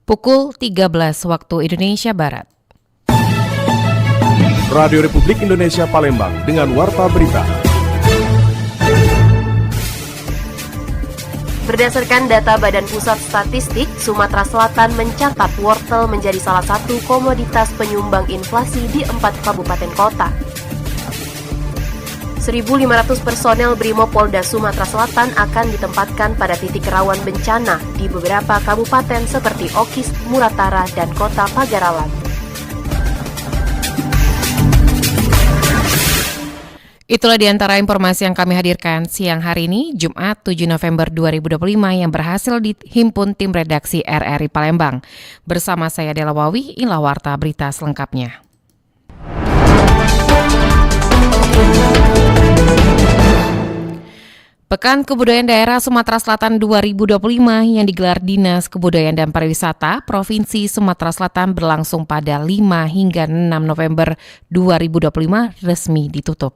pukul 13 waktu Indonesia Barat. Radio Republik Indonesia Palembang dengan Warta Berita. Berdasarkan data Badan Pusat Statistik, Sumatera Selatan mencatat wortel menjadi salah satu komoditas penyumbang inflasi di 4 kabupaten kota. 1.500 personel Brimopolda Sumatera Selatan akan ditempatkan pada titik rawan bencana di beberapa kabupaten seperti Okis, Muratara, dan Kota Pagaralan. Itulah diantara informasi yang kami hadirkan siang hari ini, Jumat 7 November 2025 yang berhasil dihimpun tim redaksi RRI Palembang. Bersama saya Dela Wawi, inilah Warta Berita selengkapnya. Pekan Kebudayaan Daerah Sumatera Selatan 2025 yang digelar Dinas Kebudayaan dan Pariwisata Provinsi Sumatera Selatan berlangsung pada 5 hingga 6 November 2025 resmi ditutup.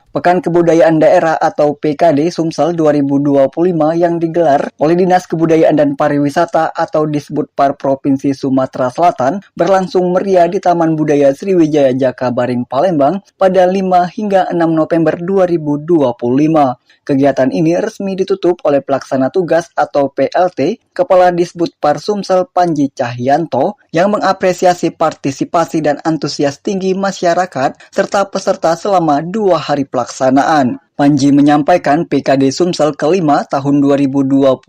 Pekan Kebudayaan Daerah atau PKD Sumsel 2025 yang digelar oleh Dinas Kebudayaan dan Pariwisata atau Disbudpar Provinsi Sumatera Selatan berlangsung meriah di Taman Budaya Sriwijaya Jakabaring Palembang pada 5 hingga 6 November 2025. Kegiatan ini resmi ditutup oleh Pelaksana Tugas atau PLT Kepala Disbudpar Sumsel Panji Cahyanto yang mengapresiasi partisipasi dan antusias tinggi masyarakat serta peserta selama 2 hari pelaksanaan. Panji menyampaikan PKD Sumsel kelima tahun 2025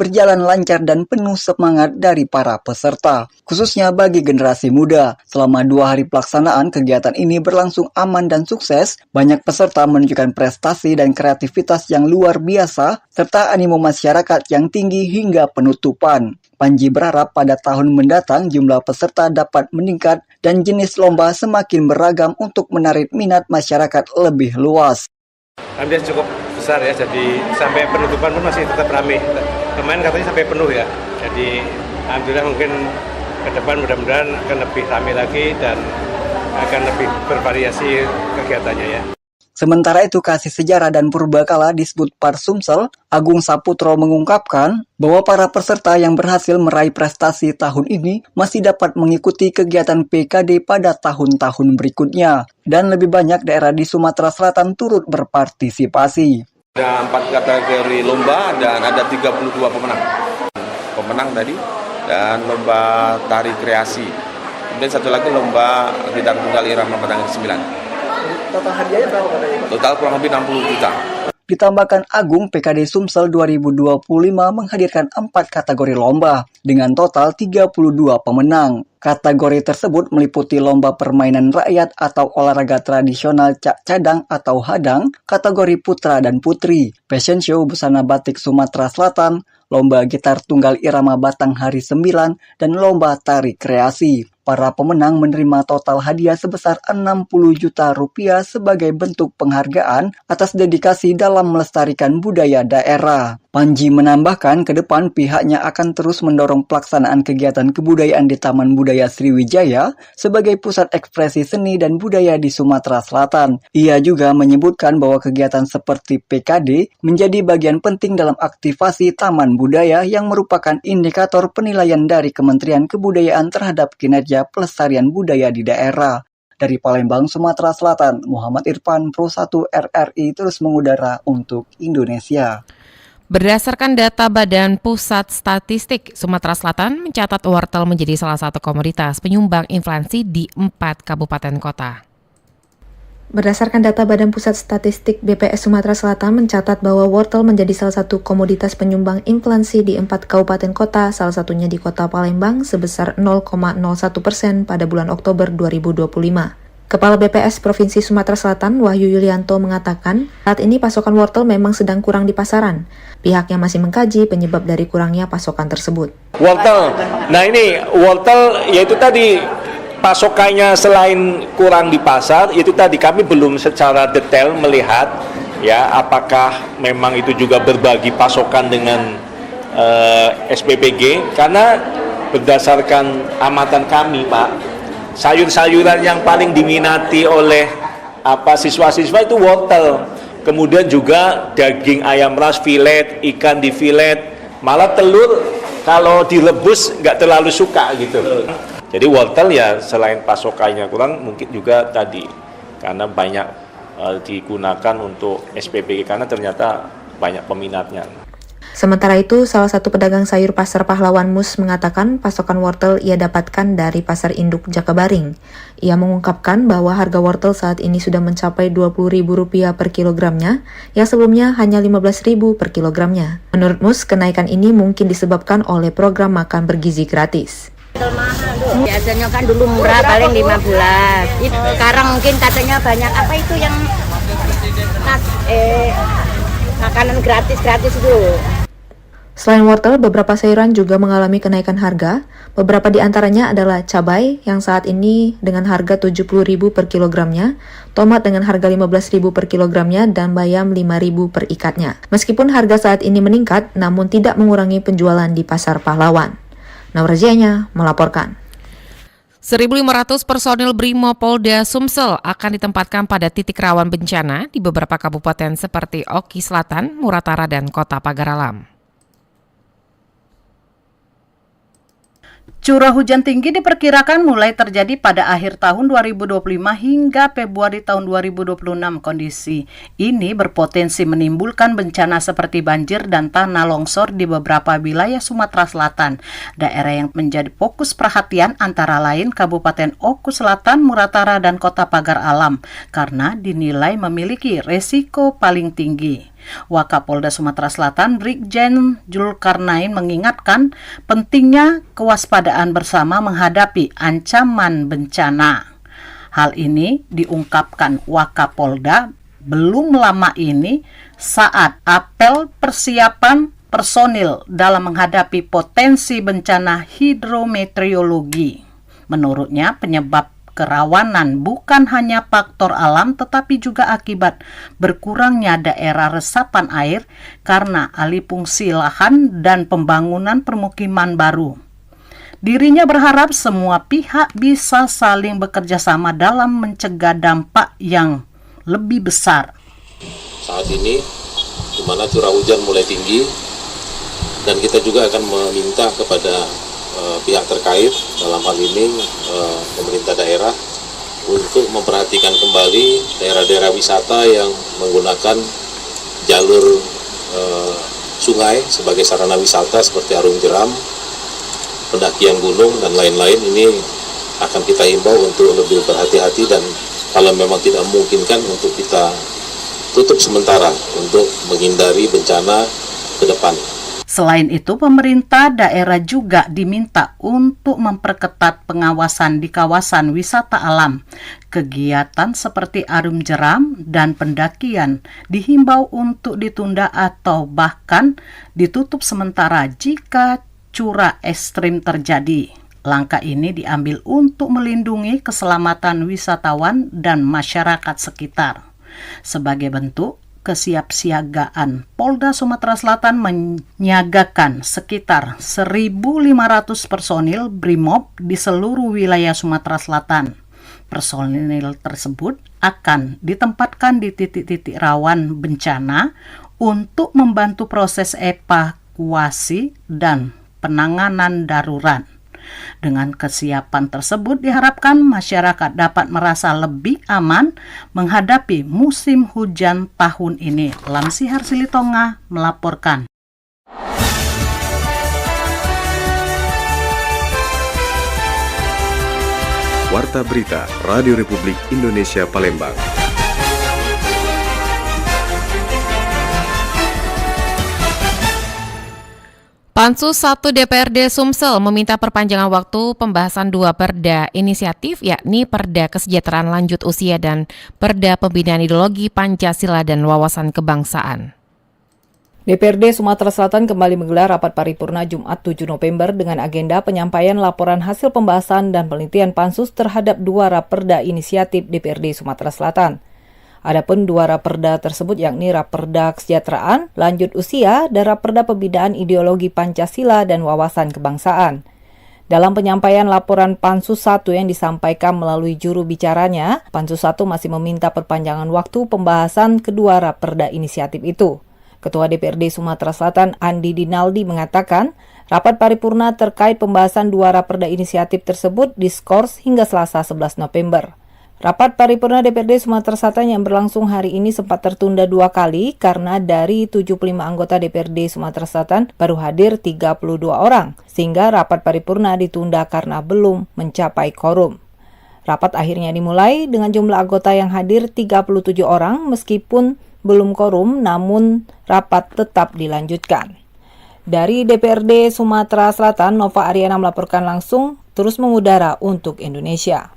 berjalan lancar dan penuh semangat dari para peserta, khususnya bagi generasi muda. Selama 2 hari pelaksanaan, kegiatan ini berlangsung aman dan sukses. Banyak peserta menunjukkan prestasi dan kreativitas yang luar biasa, serta animo masyarakat yang tinggi hingga penutupan. Panji berharap pada tahun mendatang jumlah peserta dapat meningkat dan jenis lomba semakin beragam untuk menarik minat masyarakat lebih luas. Ambias cukup besar ya, jadi sampai penutupan pun masih tetap ramai. Kemarin katanya sampai penuh ya, jadi alhamdulillah mungkin ke depan mudah-mudahan akan lebih ramai lagi dan akan lebih bervariasi kegiatannya ya. Sementara itu, Kasih Sejarah dan Purbakala Disbudpar Sumsel, Agung Saputro mengungkapkan bahwa para peserta yang berhasil meraih prestasi tahun ini masih dapat mengikuti kegiatan PKD pada tahun-tahun berikutnya. Dan lebih banyak daerah di Sumatera Selatan turut berpartisipasi. Ada 4 kategori lomba dan ada 32 pemenang tadi, dan lomba tari kreasi. Kemudian satu lagi lomba gitar tunggal irama batang 9. Total hadiahnya berapa katanya? Total kurang lebih 60 juta. Ditambahkan Agung, PKD Sumsel 2025 menghadirkan 4 kategori lomba dengan total 32 pemenang. Kategori tersebut meliputi lomba permainan rakyat atau olahraga tradisional cak cadang atau hadang, kategori putra dan putri, fashion show busana batik Sumatera Selatan, lomba gitar tunggal irama batang hari 9, dan lomba tari kreasi. Para pemenang menerima total hadiah sebesar 60 juta rupiah sebagai bentuk penghargaan atas dedikasi dalam melestarikan budaya daerah. Panji menambahkan ke depan pihaknya akan terus mendorong pelaksanaan kegiatan kebudayaan di Taman Budaya Sriwijaya sebagai pusat ekspresi seni dan budaya di Sumatera Selatan. Ia juga menyebutkan bahwa kegiatan seperti PKD menjadi bagian penting dalam aktivasi Taman Budaya yang merupakan indikator penilaian dari Kementerian Kebudayaan terhadap kinerja pelestarian budaya di daerah. Dari Palembang, Sumatera Selatan, Muhammad Irfan, Pro 1 RRI terus mengudara untuk Indonesia. Berdasarkan data Badan Pusat Statistik, Sumatera Selatan mencatat wortel menjadi salah satu komoditas penyumbang inflasi di 4 kabupaten kota. Berdasarkan data Badan Pusat Statistik BPS Sumatera Selatan mencatat bahwa wortel menjadi salah satu komoditas penyumbang inflasi di 4 kabupaten kota, salah satunya di Kota Palembang sebesar 0,01% pada bulan Oktober 2025. Kepala BPS Provinsi Sumatera Selatan, Wahyu Yulianto mengatakan, saat ini pasokan wortel memang sedang kurang di pasaran. Pihaknya masih mengkaji penyebab dari kurangnya pasokan tersebut. Wortel, nah ini wortel yaitu tadi pasokannya selain kurang di pasar, itu tadi kami belum secara detail melihat ya apakah memang itu juga berbagi pasokan dengan SPPG, karena berdasarkan amatan kami Pak, sayur-sayuran yang paling diminati oleh siswa-siswa itu wortel. Kemudian juga daging ayam ras, filet, ikan di filet, malah telur Kalau direbus nggak terlalu suka gitu. Jadi wortel ya selain pasokannya kurang, mungkin juga tadi karena banyak digunakan untuk SPBG karena ternyata banyak peminatnya. Sementara itu, salah satu pedagang sayur pasar Pahlawan Mus mengatakan pasokan wortel ia dapatkan dari pasar induk Jakabaring. Ia mengungkapkan bahwa harga wortel saat ini sudah mencapai Rp20.000 per kilogramnya, yang sebelumnya hanya Rp15.000 per kilogramnya. Menurut Mus, kenaikan ini mungkin disebabkan oleh program makan bergizi gratis. Biasanya kan dulu murah paling 15. Sekarang mungkin katanya banyak apa itu yang makanan gratis itu. Selain wortel, beberapa sayuran juga mengalami kenaikan harga. Beberapa di antaranya adalah cabai yang saat ini dengan harga Rp70.000 per kilogramnya, tomat dengan harga Rp15.000 per kilogramnya, dan bayam Rp5.000 per ikatnya. Meskipun harga saat ini meningkat, namun tidak mengurangi penjualan di Pasar Pahlawan. Naurajianya melaporkan. 1.500 personil Brimo Polda Sumsel akan ditempatkan pada titik rawan bencana di beberapa kabupaten seperti Oki Selatan, Muratara, dan Kota Pagar Alam. Curah hujan tinggi diperkirakan mulai terjadi pada akhir tahun 2025 hingga Februari tahun 2026. Kondisi ini berpotensi menimbulkan bencana seperti banjir dan tanah longsor di beberapa wilayah Sumatera Selatan. Daerah yang menjadi fokus perhatian antara lain Kabupaten Oku Selatan, Muratara, dan Kota Pagar Alam karena dinilai memiliki resiko paling tinggi. Wakapolda Sumatera Selatan Brigjen Julkarnain mengingatkan pentingnya kewaspadaan bersama menghadapi ancaman bencana. Hal ini diungkapkan Wakapolda belum lama ini saat apel persiapan personil dalam menghadapi potensi bencana hidrometeorologi. Menurutnya penyebab kerawanan bukan hanya faktor alam tetapi juga akibat berkurangnya daerah resapan air karena alih fungsi lahan dan pembangunan permukiman baru. Dirinya berharap semua pihak bisa saling bekerja sama dalam mencegah dampak yang lebih besar. Saat ini di mana curah hujan mulai tinggi dan kita juga akan meminta kepada pihak terkait dalam hal ini pemerintah daerah untuk memperhatikan kembali daerah-daerah wisata yang menggunakan jalur sungai sebagai sarana wisata seperti Arung Jeram, pendakian gunung dan lain-lain. Ini akan kita himbau untuk lebih berhati-hati dan kalau memang tidak memungkinkan untuk kita tutup sementara untuk menghindari bencana ke depan. Selain itu, pemerintah daerah juga diminta untuk memperketat pengawasan di kawasan wisata alam. Kegiatan seperti Arung Jeram dan pendakian dihimbau untuk ditunda atau bahkan ditutup sementara jika curah ekstrim terjadi. Langkah ini diambil untuk melindungi keselamatan wisatawan dan masyarakat sekitar. Sebagai bentuk kesiapsiagaan, Polda Sumatera Selatan menyiagakan sekitar 1.500 personil Brimob di seluruh wilayah Sumatera Selatan. Personil tersebut akan ditempatkan di titik-titik rawan bencana untuk membantu proses evakuasi dan penanganan darurat. Dengan kesiapan tersebut diharapkan masyarakat dapat merasa lebih aman menghadapi musim hujan tahun ini. Lamsi Harsilitonga melaporkan. Warta Berita Radio Republik Indonesia Palembang. Pansus 1 DPRD Sumsel meminta perpanjangan waktu pembahasan 2 perda inisiatif, yakni Perda Kesejahteraan Lanjut Usia dan Perda Pembinaan Ideologi Pancasila dan Wawasan Kebangsaan. DPRD Sumatera Selatan kembali menggelar rapat paripurna Jumat 7 November dengan agenda penyampaian laporan hasil pembahasan dan penelitian pansus terhadap 2 raperda inisiatif DPRD Sumatera Selatan. Adapun 2 raperda tersebut yakni Raperda Kesejahteraan Lanjut Usia dan Raperda Pembinaan Ideologi Pancasila dan Wawasan Kebangsaan. Dalam penyampaian laporan Pansus 1 yang disampaikan melalui juru bicaranya, Pansus 1 masih meminta perpanjangan waktu pembahasan kedua raperda inisiatif itu. Ketua DPRD Sumatera Selatan Andi Dinaldi mengatakan, rapat paripurna terkait pembahasan 2 raperda inisiatif tersebut diskors hingga Selasa 11 November. Rapat paripurna DPRD Sumatera Selatan yang berlangsung hari ini sempat tertunda 2 kali karena dari 75 anggota DPRD Sumatera Selatan baru hadir 32 orang, sehingga rapat paripurna ditunda karena belum mencapai quorum. Rapat akhirnya dimulai dengan jumlah anggota yang hadir 37 orang meskipun belum quorum, namun rapat tetap dilanjutkan. Dari DPRD Sumatera Selatan, Nova Ariana melaporkan langsung terus mengudara untuk Indonesia.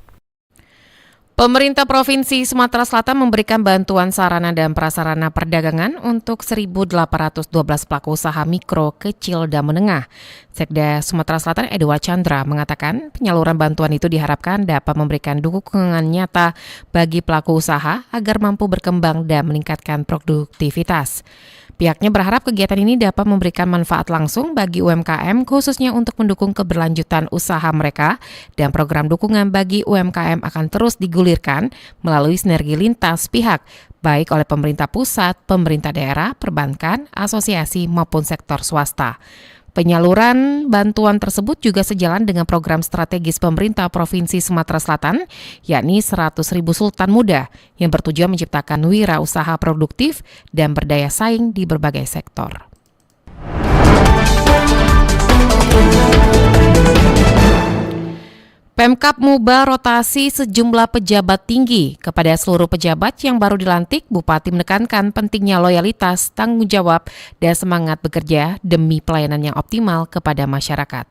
Pemerintah Provinsi Sumatera Selatan memberikan bantuan sarana dan prasarana perdagangan untuk 1.812 pelaku usaha mikro, kecil, dan menengah. Sekda Sumatera Selatan Edward Chandra mengatakan penyaluran bantuan itu diharapkan dapat memberikan dukungan nyata bagi pelaku usaha agar mampu berkembang dan meningkatkan produktivitas. Pihaknya berharap kegiatan ini dapat memberikan manfaat langsung bagi UMKM khususnya untuk mendukung keberlanjutan usaha mereka, dan program dukungan bagi UMKM akan terus digulirkan melalui sinergi lintas pihak baik oleh pemerintah pusat, pemerintah daerah, perbankan, asosiasi maupun sektor swasta. Penyaluran bantuan tersebut juga sejalan dengan program strategis pemerintah Provinsi Sumatera Selatan, yakni 100.000 Sultan Muda, yang bertujuan menciptakan wirausaha produktif dan berdaya saing di berbagai sektor. Pemkab mengubah rotasi sejumlah pejabat tinggi. Kepada seluruh pejabat yang baru dilantik, Bupati menekankan pentingnya loyalitas, tanggung jawab, dan semangat bekerja demi pelayanan yang optimal kepada masyarakat.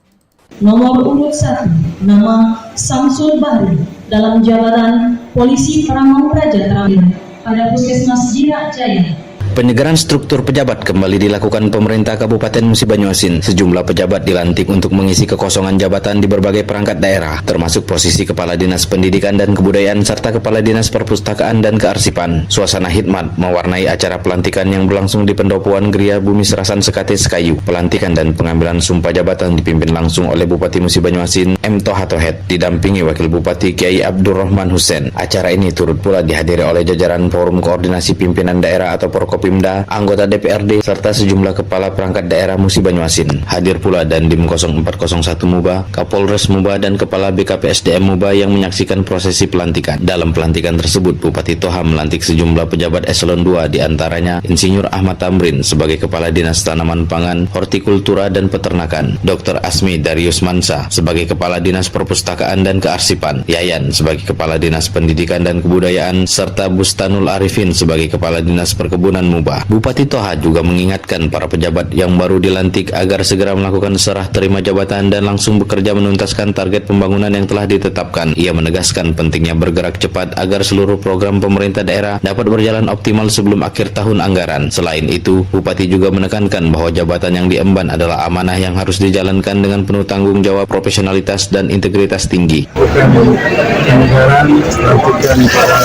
Nomor urut 1, nama Samsul Bahri dalam jabatan Polisi Pamong Praja terakhir pada Puskesmas Jirak Jaya. Penyegaran struktur pejabat kembali dilakukan pemerintah Kabupaten Musi Banyuasin. Sejumlah pejabat dilantik untuk mengisi kekosongan jabatan di berbagai perangkat daerah, termasuk posisi Kepala Dinas Pendidikan dan Kebudayaan serta Kepala Dinas Perpustakaan dan Kearsipan. Suasana hikmat mewarnai acara pelantikan yang berlangsung di Pendopoan Gria Bumi Serasan Sekate Sekayu. Pelantikan dan pengambilan sumpah jabatan dipimpin langsung oleh Bupati Musi Banyuasin M. Toha Tohet, didampingi Wakil Bupati Kiai Abdurrahman Hussein. Acara ini turut pula dihadiri oleh jajaran Forum Koordinasi Pimpinan Daerah atau Forkopimda, anggota DPRD, serta sejumlah kepala perangkat daerah Musi Banyuasin. Hadir pula Dandim 0401 Muba, Kapolres Muba, dan Kepala BKPSDM Muba yang menyaksikan prosesi pelantikan. Dalam pelantikan tersebut, Bupati Toha melantik sejumlah pejabat eselon 2, diantaranya Insinyur Ahmad Tamrin sebagai Kepala Dinas Tanaman Pangan, Hortikultura, dan Peternakan, Dr. Asmi Darius Mansa sebagai Kepala Dinas Perpustakaan dan Kearsipan, Yayan sebagai Kepala Dinas Pendidikan dan Kebudayaan, serta Bustanul Arifin sebagai Kepala Dinas Perkebunan Muba. Bupati Toha juga mengingatkan para pejabat yang baru dilantik agar segera melakukan serah terima jabatan dan langsung bekerja menuntaskan target pembangunan yang telah ditetapkan. Ia menegaskan pentingnya bergerak cepat agar seluruh program pemerintah daerah dapat berjalan optimal sebelum akhir tahun anggaran. Selain itu, Bupati juga menekankan bahwa jabatan yang diemban adalah amanah yang harus dijalankan dengan penuh tanggung jawab, profesionalitas, dan integritas tinggi. Anggaran dilakukan para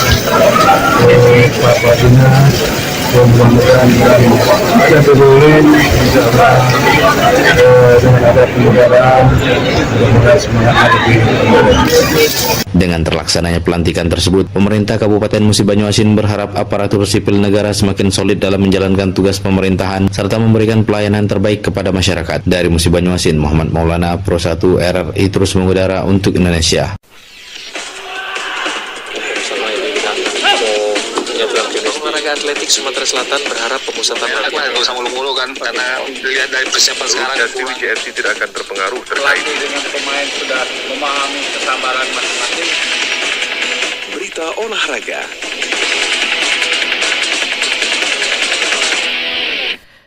Bapak Dinas, mudah-mudahan bisa berulin dengan ada penyegaran, mudah-mudahan semangat lebih. Dengan terlaksananya pelantikan tersebut, pemerintah Kabupaten Musi Banyuasin berharap aparatur sipil negara semakin solid dalam menjalankan tugas pemerintahan serta memberikan pelayanan terbaik kepada masyarakat. Dari Musi Banyuasin, Muhammad Maulana, Pro 1 RRI terus mengudara untuk Indonesia. Olahraga atletik Sumatera Selatan berharap pemusatan latihan nggak usah mulu-mulu kan, karena dilihat dari persiapan sekarang JRC tidak akan terpengaruh terkait dengan pemain sudah memahami kesabaran masing-masing. berita olahraga.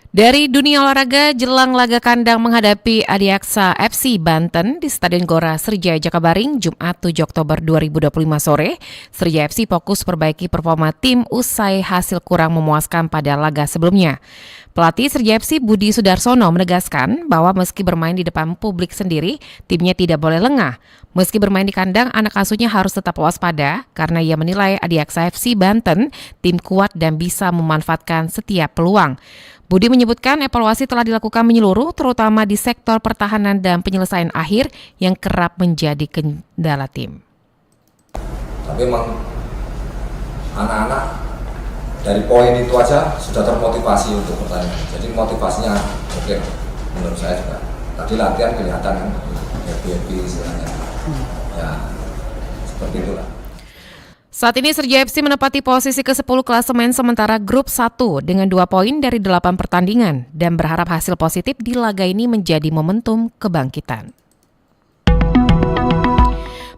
Dari dunia olahraga, jelang laga kandang menghadapi Adiaksa FC Banten di Stadion Gora Sriwijaya Jakabaring Jumat 7 Oktober 2025 sore, Sriwijaya FC fokus perbaiki performa tim usai hasil kurang memuaskan pada laga sebelumnya. Pelatih Sriwijaya FC Budi Sudarsono menegaskan bahwa meski bermain di depan publik sendiri, timnya tidak boleh lengah. Meski bermain di kandang, anak asuhnya harus tetap waspada karena ia menilai Adiaksa FC Banten tim kuat dan bisa memanfaatkan setiap peluang. Budi menyebutkan evaluasi telah dilakukan menyeluruh, terutama di sektor pertahanan dan penyelesaian akhir yang kerap menjadi kendala tim. Tapi memang anak-anak dari poin itu aja sudah termotivasi untuk pertandingan. Jadi motivasinya oke, menurut saya juga. Tadi latihan kelihatan kan happy istilahnya. Ya seperti itulah. Saat ini Serja FC menempati posisi ke-10 klasemen sementara grup 1 dengan 2 poin dari 8 pertandingan dan berharap hasil positif di laga ini menjadi momentum kebangkitan.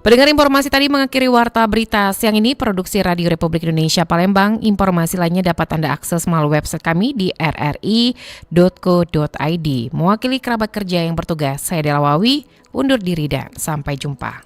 Pendengar, informasi tadi mengakhiri Warta Berita siang ini. Produksi Radio Republik Indonesia Palembang. Informasi lainnya dapat Anda akses melalui website kami di rri.co.id. Mewakili kerabat kerja yang bertugas, saya Dela Wawi, undur diri dan sampai jumpa.